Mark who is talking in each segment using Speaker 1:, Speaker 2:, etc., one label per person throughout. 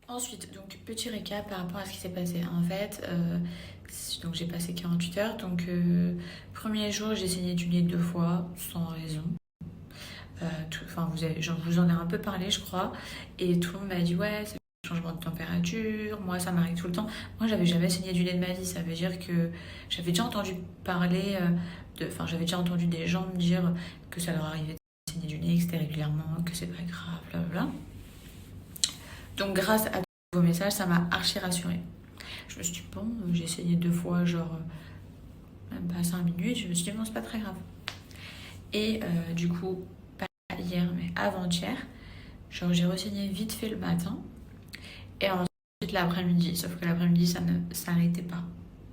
Speaker 1: Ensuite, donc petit récap par rapport à ce qui s'est passé. En fait, donc j'ai passé 48 heures. Donc premier jour, j'ai saigné du nez 2 fois sans raison. Enfin, vous en ai un peu parlé, je crois. Et tout le monde m'a dit ouais, c'est le changement de température. Moi, ça m'arrive tout le temps. Moi, j'avais jamais saigné du nez de ma vie. Ça veut dire que j'avais déjà entendu parler enfin, j'avais déjà entendu des gens me dire que ça leur arrivait de saigner du nez, que c'était régulièrement, que c'est pas grave, blablabla. Donc grâce à vos messages, ça m'a archi rassurée. Je me suis dit, bon, j'ai saigné 2 fois, genre, même pas 5 minutes. Je me suis dit, bon, c'est pas très grave. Et du coup, pas hier, mais avant-hier, genre, j'ai re-saigné vite fait le matin. Et ensuite, l'après-midi. Sauf que l'après-midi, ça ne s'arrêtait pas.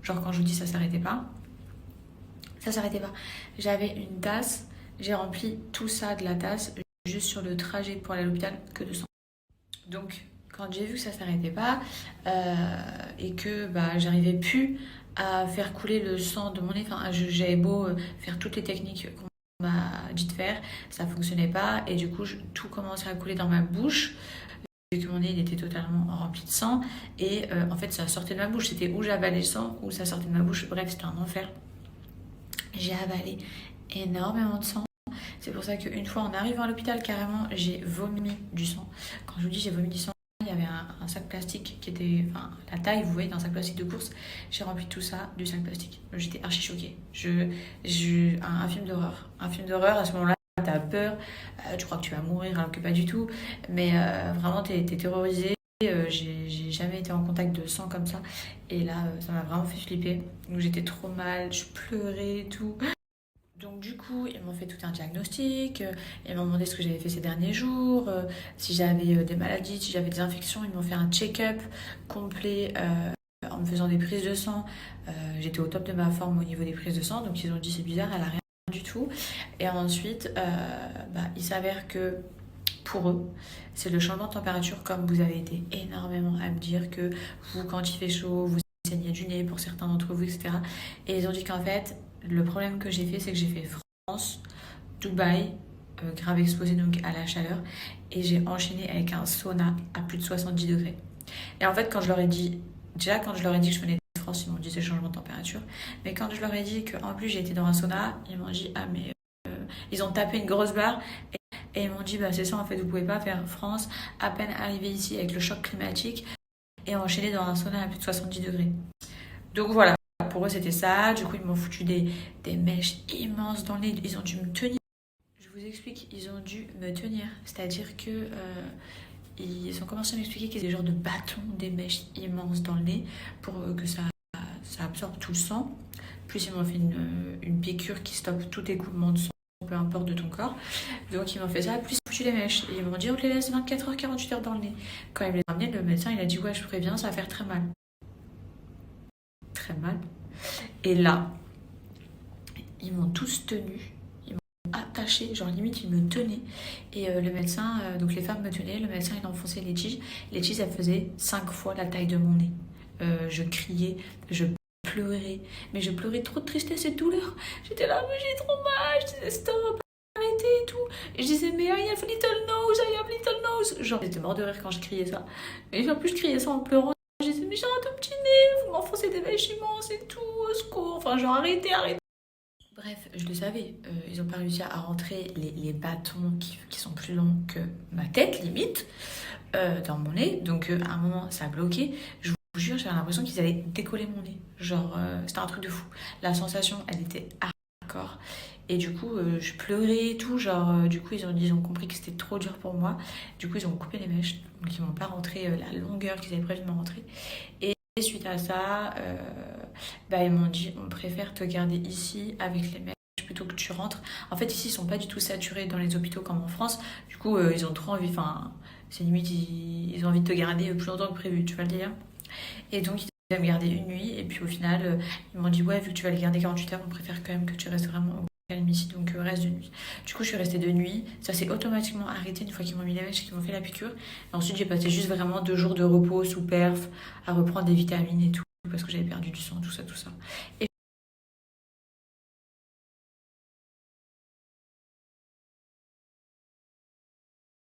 Speaker 1: Genre, quand je vous dis ça s'arrêtait pas, ça s'arrêtait pas. J'avais une tasse, j'ai rempli tout ça de la tasse, juste sur le trajet pour aller à l'hôpital, que de sang. Donc, quand j'ai vu que ça s'arrêtait pas et que bah, j'arrivais plus à faire couler le sang de mon nez, enfin, j'avais beau faire toutes les techniques qu'on m'a dit de faire, ça fonctionnait pas et du coup tout commençait à couler dans ma bouche vu que mon nez il était totalement rempli de sang et en fait ça sortait de ma bouche, c'était où j'avalais le sang ou ça sortait de ma bouche, bref c'était un enfer. J'ai avalé énormément de sang. C'est pour ça qu'une fois en arrivant à l'hôpital, carrément, j'ai vomi du sang. Quand je vous dis j'ai vomi du sang, il y avait un sac plastique qui était, enfin, la taille, vous voyez, d'un sac plastique de course. J'ai rempli tout ça du sac plastique. J'étais archi choquée. Un film d'horreur. Un film d'horreur, à ce moment-là, t'as peur, tu crois que tu vas mourir alors que pas du tout. Mais vraiment, t'es terrorisée. J'ai jamais été en contact de sang comme ça. Et là, ça m'a vraiment fait flipper. Donc j'étais trop mal, je pleurais et tout. Donc du coup, ils m'ont fait tout un diagnostic, ils m'ont demandé ce que j'avais fait ces derniers jours, si j'avais des maladies, si j'avais des infections, ils m'ont fait un check-up complet en me faisant des prises de sang. J'étais au top de ma forme au niveau des prises de sang, donc ils ont dit c'est bizarre, elle a rien du tout. Et ensuite, il s'avère que pour eux, c'est le changement de température, comme vous avez été énormément à me dire que vous, quand il fait chaud, vous saignez du nez pour certains d'entre vous, etc. Et ils ont dit qu'en fait, le problème que j'ai fait, c'est que j'ai fait France, Dubaï, grave exposé donc à la chaleur, et j'ai enchaîné avec un sauna à plus de 70 degrés. Et en fait, quand je leur ai dit, déjà quand je leur ai dit que je venais de France, ils m'ont dit c'est le changement de température, mais quand je leur ai dit qu'en plus j'ai été dans un sauna, ils m'ont dit ah mais ils ont tapé une grosse barre et ils m'ont dit bah c'est ça en fait, vous pouvez pas faire France, à peine arrivé ici avec le choc climatique et enchaîner dans un sauna à plus de 70 degrés. Donc voilà, pour eux c'était ça. Du coup ils m'ont foutu des mèches immenses dans le nez, ils ont dû me tenir. Je vous explique, ils ont dû me tenir, c'est-à-dire que ils ont commencé à m'expliquer qu'ils avaient des genres de bâtons, des mèches immenses dans le nez pour que ça absorbe tout le sang. Plus ils m'ont fait une piqûre qui stoppe tout écoulement de sang, peu importe de ton corps. Donc ils m'ont fait ça, plus ils m'ont foutu les mèches. Et ils m'ont dit on te les laisse 24 heures, 48 heures dans le nez. Quand ils me les ont amenés, le médecin il a dit ouais je préviens, ça va faire très mal. Très mal. Et là, ils m'ont tous tenu, ils m'ont attaché, genre limite ils me tenaient. Et le médecin, donc les femmes me tenaient, le médecin il enfonçait les tiges. Les tiges elles faisaient 5 fois la taille de mon nez. Je criais, je pleurais, mais je pleurais trop de tristesse et de douleur. J'étais là, mais j'ai trop mal, je disais stop, arrêtez et tout. Et je disais mais I have little nose, I have little nose. Genre j'étais mort de rire quand je criais ça. Et en plus je criais ça en pleurant. Je disais mais j'ai un tout petit nez, vous m'enfoncez des mèches immenses et tout, au secours. Enfin genre arrêtez. Bref, je le savais, ils n'ont pas réussi à rentrer les bâtons qui sont plus longs que ma tête limite dans mon nez. Donc à un moment ça a bloqué. Je vous jure, j'avais l'impression qu'ils allaient décoller mon nez. Genre, c'était un truc de fou. La sensation, elle était hardcore. Et du coup, je pleurais et tout. Genre, du coup, ils ont compris que c'était trop dur pour moi. Du coup, ils ont coupé les mèches. Donc, ils m'ont pas rentré la longueur qu'ils avaient prévu de me rentrer. Et suite à ça, ils m'ont dit, on préfère te garder ici avec les mèches plutôt que tu rentres. En fait, ici, ils sont pas du tout saturés dans les hôpitaux comme en France. Du coup, ils ont trop envie, enfin, c'est limite, ils ont envie de te garder plus longtemps que prévu, tu vas le dire. Et donc, ils devaient me garder une nuit. Et puis, au final, ils m'ont dit, ouais, vu que tu vas les garder 48 heures, on préfère quand même que tu restes vraiment au calme ici. Donc, reste de nuit. Du coup, je suis restée de nuit. Ça s'est automatiquement arrêté une fois qu'ils m'ont mis les mèches et qu'ils m'ont fait la piqûre. Et ensuite, j'ai passé juste vraiment 2 jours de repos sous perf, à reprendre des vitamines et tout, parce que j'avais perdu du sang, tout ça, tout ça. Et